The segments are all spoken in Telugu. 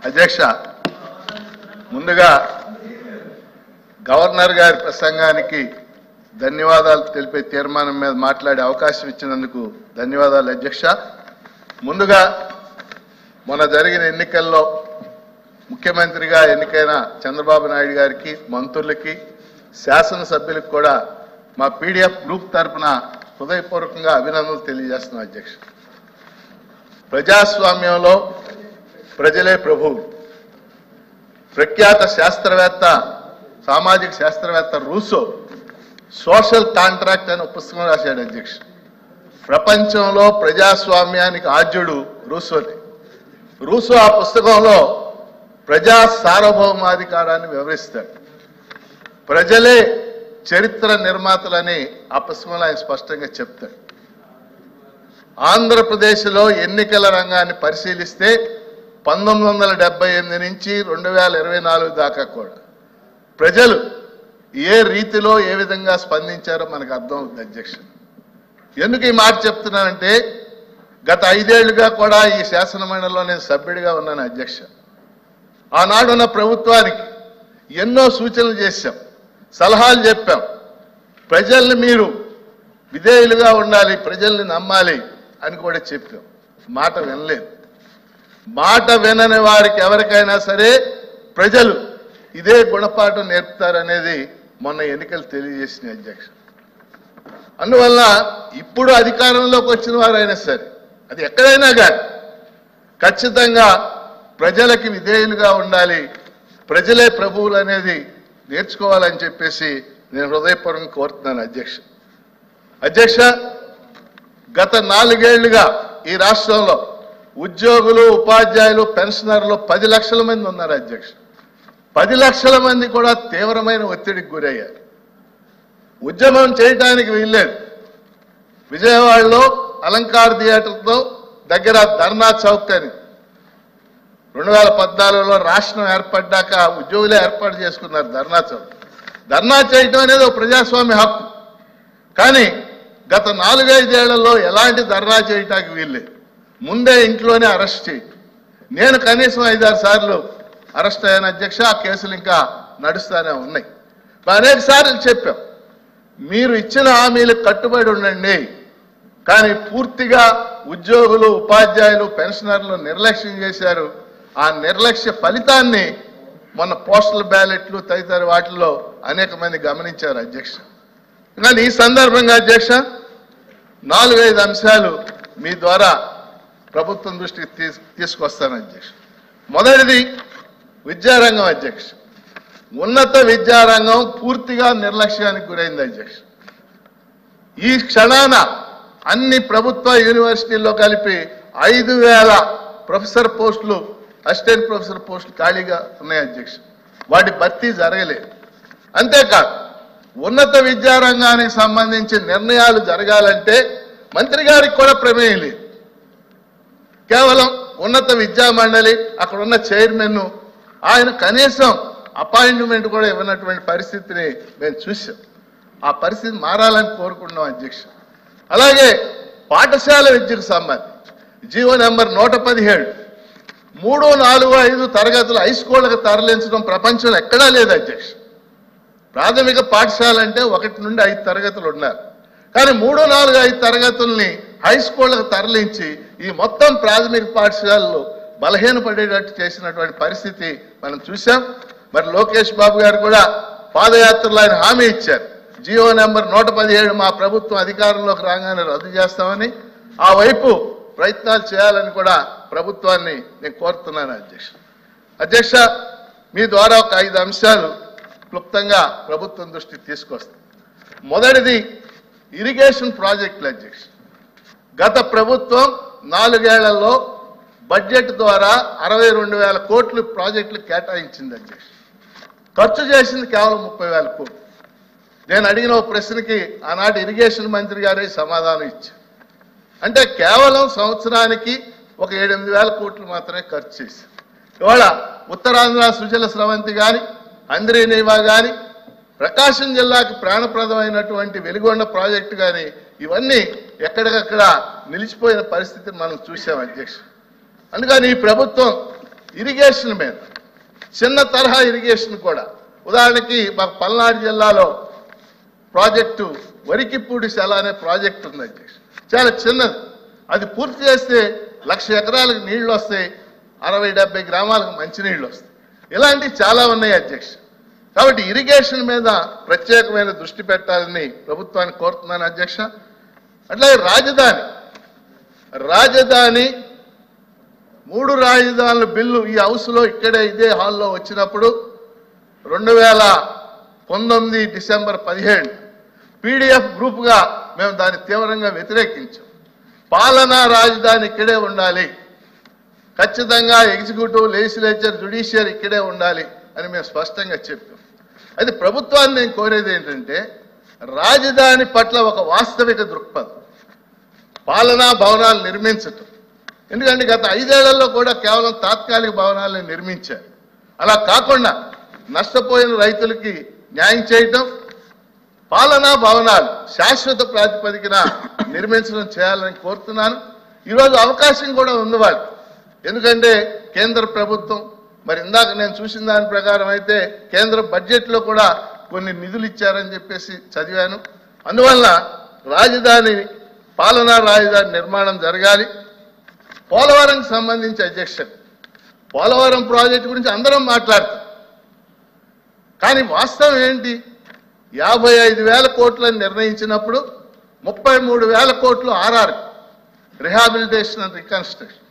అధ్యక్ష, ముందుగా గవర్నర్ గారి ప్రసంగానికి ధన్యవాదాలు తెలిపే తీర్మానం మీద మాట్లాడే అవకాశం ఇచ్చినందుకు ధన్యవాదాలు అధ్యక్ష. ముందుగా మొన్న జరిగిన ఎన్నికల్లో ముఖ్యమంత్రిగా ఎన్నికైన చంద్రబాబు నాయుడు గారికి, మంత్రులకి, శాసనసభ్యులకు కూడా మా పీడీఎఫ్ గ్రూప్ తరఫున హృదయపూర్వకంగా అభినందనలు తెలియజేస్తున్నాం అధ్యక్ష. ప్రజాస్వామ్యంలో ప్రజలే ప్రభువు. ప్రఖ్యాత శాస్త్రవేత్త, సామాజిక శాస్త్రవేత్త రూసో సోషల్ కాంట్రాక్ట్ అనే పుస్తకం రాశాడు అధ్యక్ష. ప్రపంచంలో ప్రజాస్వామ్యానికి ఆద్యుడు రూసోనే. రూసో ఆ పుస్తకంలో ప్రజా సార్వభౌమాధికారాన్ని వివరిస్తాడు. ప్రజలే చరిత్ర నిర్మాతలని ఆ పుస్తకంలో ఆయన స్పష్టంగా చెప్తాడు. ఆంధ్రప్రదేశ్లో ఎన్నికల రంగాన్ని పరిశీలిస్తే 1978 నుంచి 2024 దాకా కూడా ప్రజలు ఏ రీతిలో ఏ విధంగా స్పందించారో మనకు అర్థం అవుతుంది అధ్యక్ష. ఎందుకు ఈ మాట చెప్తున్నానంటే, గత 5 ఏళ్లుగా కూడా ఈ శాసనమండలిలో నేను సభ్యుడిగా ఉన్నాను అధ్యక్ష. ఆనాడున్న ప్రభుత్వానికి ఎన్నో సూచనలు చేశాం, సలహాలు చెప్పాం. ప్రజల్ని మీరు విధేయులుగా ఉండాలి, ప్రజల్ని నమ్మాలి అని కూడా చెప్పాం. మాట వినలేదు. మాట వినని వారికి ఎవరికైనా సరే ప్రజలు ఇదే గుణపాఠం నేర్పుతారనేది మొన్న ఎన్నికలు తెలియజేసినాయి అధ్యక్ష. అందువల్ల ఇప్పుడు అధికారంలోకి వచ్చిన వారైనా సరే, అది ఎక్కడైనా కానీ ఖచ్చితంగా ప్రజలకి విధేయులుగా ఉండాలి, ప్రజలే ప్రభువులు అనేది నేర్చుకోవాలని చెప్పేసి నేను హృదయపూర్వకంగా కోరుతున్నాను అధ్యక్ష. అధ్యక్ష, గత 4 ఏళ్లుగా ఈ రాష్ట్రంలో ఉద్యోగులు, ఉపాధ్యాయులు, పెన్షనర్లు 10 లక్షల మంది ఉన్నారు అధ్యక్ష. 10 లక్షల మంది కూడా తీవ్రమైన ఒత్తిడికి గురయ్యారు. ఉద్యమం చేయడానికి వీల్లేదు. విజయవాడలో అలంకార్ థియేటర్తో దగ్గర ధర్నా చౌక్ అని 2014లో రాష్ట్రం ఏర్పడ్డాక ఉద్యోగులే ఏర్పాటు చేసుకున్నారు ధర్నా చౌక్. ధర్నా చేయటం అనేది ఒక ప్రజాస్వామ్య హక్కు. కానీ గత 4-5 ఏళ్లలో ఎలాంటి ధర్నా చేయటానికి వీల్లేదు. ముందే ఇంట్లోనే అరెస్ట్ చేయి. నేను కనీసం 5-6 సార్లు అరెస్ట్ అయ్యాను అధ్యక్ష. ఆ కేసులు ఇంకా నడుస్తూనే ఉన్నాయి. అనేక సార్లు చెప్పాం, మీరు ఇచ్చిన హామీలకు కట్టుబడి ఉండండి. కానీ పూర్తిగా ఉద్యోగులు, ఉపాధ్యాయులు, పెన్షనర్లు నిర్లక్ష్యం చేశారు. ఆ నిర్లక్ష్య ఫలితాన్ని మొన్న పోస్టల్ బ్యాలెట్లు తదితర వాటిల్లో అనేక మంది గమనించారు అధ్యక్ష. కానీ ఈ సందర్భంగా అధ్యక్ష 4-5 అంశాలు మీ ద్వారా ప్రభుత్వం దృష్టికి తీసుకొస్తాను అధ్యక్ష. మొదటిది విద్యారంగం అధ్యక్ష. ఉన్నత విద్యారంగం పూర్తిగా నిర్లక్ష్యానికి గురైంది అధ్యక్ష. ఈ క్షణాన అన్ని ప్రభుత్వ యూనివర్సిటీల్లో కలిపి 5,000 ప్రొఫెసర్ పోస్టులు, అసిస్టెంట్ ప్రొఫెసర్ పోస్టులు ఖాళీగా ఉన్నాయి అధ్యక్ష. వాటి భర్తీ జరగలేదు. అంతేకాదు, ఉన్నత విద్యారంగానికి సంబంధించి నిర్ణయాలు జరగాలంటే మంత్రి గారికి కూడా ప్రమేయం లేదు. కేవలం ఉన్నత విద్యా మండలి, అక్కడ ఉన్న చైర్మన్, ఆయన కనీసం అపాయింట్మెంట్ కూడా ఇవ్వనటువంటి పరిస్థితిని మేము చూసాం. ఆ పరిస్థితి మారాలని కోరుకుంటున్నాం అధ్యక్ష. అలాగే పాఠశాల విద్యకు సంబంధించి జీవో నెంబర్ 117 3, 4, 5 తరగతులు హై స్కూళ్ళకు తరలించడం ప్రపంచంలో ఎక్కడా లేదు అధ్యక్ష. ప్రాథమిక పాఠశాల అంటే 1 నుండి 5 తరగతులు ఉన్నారు. కానీ 3, 4, 5 తరగతుల్ని హై స్కూళ్ళకు తరలించి ఈ మొత్తం ప్రాథమిక పాఠశాలలు బలహీనపడేటట్టు చేసినటువంటి పరిస్థితి మనం చూసాం. మరి లోకేష్ బాబు గారు కూడా పాదయాత్రలో ఆయన హామీ ఇచ్చారు, జీవో నెంబర్ 117 మా ప్రభుత్వం అధికారంలోకి రాగానే రద్దు చేస్తామని. ఆ వైపు ప్రయత్నాలు చేయాలని కూడా ప్రభుత్వాన్ని నేను కోరుతున్నాను అధ్యక్ష. అధ్యక్ష, మీ ద్వారా ఒక 5 అంశాలు క్లుప్తంగా ప్రభుత్వం దృష్టికి తీసుకొస్తాం. మొదటిది ఇరిగేషన్ ప్రాజెక్టులు అధ్యక్ష. గత ప్రభుత్వం 4 ఏళ్లలో బడ్జెట్ ద్వారా 62,000 కోట్లు ప్రాజెక్టులు కేటాయించింది అధ్యక్ష. ఖర్చు చేసింది కేవలం 30,000 కోట్లు. నేను అడిగిన ఒక ప్రశ్నకి ఆనాటి ఇరిగేషన్ మంత్రి గారే సమాధానం ఇచ్చారు. అంటే కేవలం సంవత్సరానికి ఒక 7-8 కోట్లు మాత్రమే ఖర్చు చేశారు. ఇవాళ ఉత్తరాంధ్ర సుజల స్రవంతి కానీ, అంద్రీనీవా కానీ, ప్రకాశం జిల్లాకు ప్రాణప్రదమైనటువంటి వెలిగొండ ప్రాజెక్టు కానీ ఇవన్నీ ఎక్కడికక్కడ నిలిచిపోయిన పరిస్థితిని మనం చూసాం అధ్యక్ష. అందుకని ఈ ప్రభుత్వం ఇరిగేషన్ మీద చిన్న తరహా ఇరిగేషన్ కూడా ఉదాహరణకి మాకు పల్నాడు జిల్లాలో ప్రాజెక్టు వరికిపూడి సెల అనే ప్రాజెక్టు ఉంది అధ్యక్ష. చాలా చిన్నది. అది పూర్తి చేస్తే 1,00,000 ఎకరాలకు నీళ్లు వస్తాయి, 60-70 గ్రామాలకు మంచినీళ్ళు వస్తాయి. ఇలాంటివి చాలా ఉన్నాయి అధ్యక్ష. కాబట్టి ఇరిగేషన్ మీద ప్రత్యేకమైన దృష్టి పెట్టాలని ప్రభుత్వాన్ని కోరుతున్నాను అధ్యక్ష. అట్లాగే రాజధాని 3 రాజధానుల బిల్లు ఈ హౌస్లో ఇక్కడే ఇదే హాల్లో వచ్చినప్పుడు 2019 డిసెంబర్ 17 పీడీఎఫ్ గ్రూప్గా మేము దాన్ని తీవ్రంగా వ్యతిరేకించాం. పాలనా రాజధాని ఇక్కడే ఉండాలి, ఖచ్చితంగా ఎగ్జిక్యూటివ్, లెజిస్లేచర్, జ్యుడిషియరీ ఇక్కడే ఉండాలి అని మేము స్పష్టంగా చెప్పాం. అయితే ప్రభుత్వాన్ని నేను కోరేది ఏంటంటే రాజధాని పట్ల ఒక వాస్తవిక దృక్పథం, పాలనా భవనాలు నిర్మించటం. ఎందుకంటే గత 5 ఏళ్లలో కూడా కేవలం తాత్కాలిక భవనాలను నిర్మించారు. అలా కాకుండా నష్టపోయిన రైతులకి న్యాయం చేయటం, పాలనా భవనాలు శాశ్వత ప్రాతిపదికన నిర్మించడం చేయాలని కోరుతున్నాను. ఈరోజు అవకాశం కూడా ఉంది వాళ్ళకి. ఎందుకంటే కేంద్ర ప్రభుత్వం మరి ఇందాక నేను చూసిన దాని ప్రకారం అయితే కేంద్ర బడ్జెట్లో కూడా కొన్ని నిధులు ఇచ్చారని చెప్పేసి చదివాను. అందువల్ల పాలనా రాజధాని నిర్మాణం జరగాలి. పోలవరంకి సంబంధించి అధ్యక్ష, పోలవరం ప్రాజెక్టు గురించి అందరం మాట్లాడతాం. కానీ వాస్తవం ఏంటి? 55,000 కోట్లని నిర్ణయించినప్పుడు 33,000 కోట్లు ఆర్ఆర్, రిహాబిలిటేషన్ అండ్ రికన్స్ట్రక్షన్.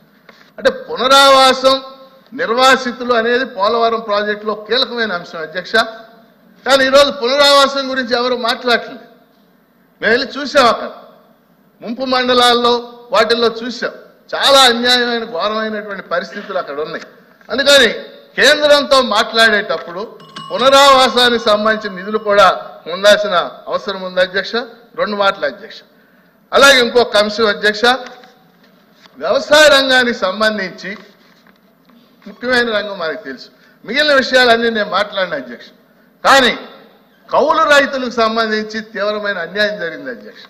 అంటే పునరావాసం, నిర్వాసితులు అనేది పోలవరం ప్రాజెక్టులో కీలకమైన అంశం అధ్యక్ష. కానీ ఈరోజు పునరావాసం గురించి ఎవరు మాట్లాడట్లేదు. మేము వెళ్ళి చూసాం, అక్కడ ముంపు మండలాల్లో వాటిల్లో చూసాం. చాలా అన్యాయమైన, ఘోరమైనటువంటి పరిస్థితులు అక్కడ ఉన్నాయి. అందుకని కేంద్రంతో మాట్లాడేటప్పుడు పునరావాసానికి సంబంధించిన నిధులు కూడా పొందాల్సిన అవసరం ఉంది అధ్యక్ష. 2 మాటలు అధ్యక్ష. అలాగే ఇంకొక అంశం అధ్యక్ష, వ్యవసాయ రంగానికి సంబంధించి ముఖ్యమైన రంగం మనకు తెలుసు. మిగిలిన విషయాలన్నీ నేను మాట్లాడిన అధ్యక్ష. కానీ కౌలు రైతులకు సంబంధించి తీవ్రమైన అన్యాయం జరిగింది అధ్యక్ష.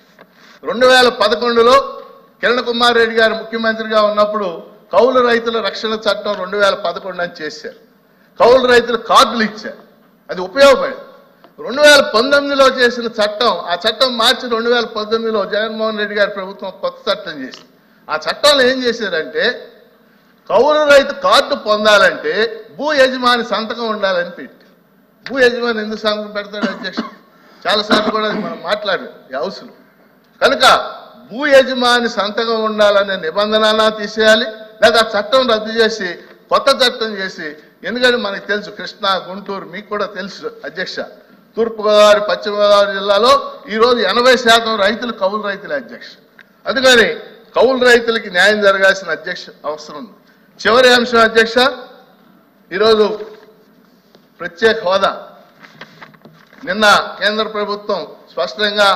2011లో కిరణ్ కుమార్ రెడ్డి గారు ముఖ్యమంత్రిగా ఉన్నప్పుడు కౌలు రైతుల రక్షణ చట్టం 2011 అని చేశారు. కౌలు రైతులు కార్డులు ఇచ్చారు, అది ఉపయోగపడింది. 2019లో చేసిన చట్టం, ఆ చట్టం మార్చి 2019లో జగన్మోహన్ రెడ్డి గారి ప్రభుత్వం కొత్త చట్టం చేసింది. ఆ చట్టంలో ఏం చేశారంటే కౌలు రైతు కార్డు పొందాలంటే భూ యజమాని సంతకం ఉండాలని పెట్టి. భూ యజమాని ఎందుకు సంతకం పెడతాడు అధ్యక్ష? చాలాసార్లు కూడా మనం మాట్లాడాం ఈ హౌస్లో. కనుక భూ యజమాని సంతకం ఉండాలనే నిబంధన తీసేయాలి, లేదా చట్టం రద్దు చేసి కొత్త చట్టం చేసి. ఎందుకంటే మనకు తెలుసు, కృష్ణా, గుంటూరు మీకు కూడా తెలుసు అధ్యక్ష, తూర్పుగోదావరి, పశ్చిమ గోదావరి జిల్లాలో ఈరోజు 80% రైతులు కౌలు రైతులే అధ్యక్ష. అందుకని కౌలు రైతులకి న్యాయం జరగాల్సిన అధ్యక్ష అవసరం ఉంది. చివరి అంశం అధ్యక్ష, ఈరోజు ప్రత్యేక హోదా. నిన్న కేంద్ర ప్రభుత్వం స్పష్టంగా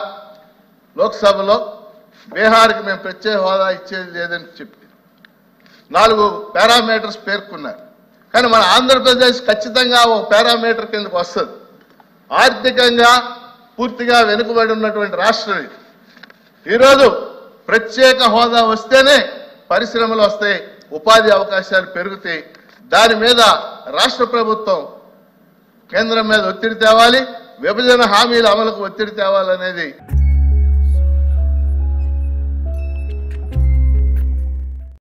లోక్సభలో బీహార్కి మేము ప్రత్యేక హోదా ఇచ్చేది లేదని చెప్పి 4 పారామీటర్స్ పేర్కొన్నారు. కానీ మన ఆంధ్రప్రదేశ్ ఖచ్చితంగా ఓ పారామీటర్ కిందకు వస్తుంది. ఆర్థికంగా పూర్తిగా వెనుకబడి ఉన్నటువంటి రాష్ట్రం ఇది. ఈరోజు ప్రత్యేక హోదా వస్తేనే పరిశ్రమలు వస్తాయి, ఉపాధి అవకాశాలు పెరుగుతాయి. దాని మీద రాష్ట్ర ప్రభుత్వం కేంద్రం మీద ఒత్తిడి తేవాలి, విభజన హామీల అమలుకు ఒత్తిడి తేవాలనేది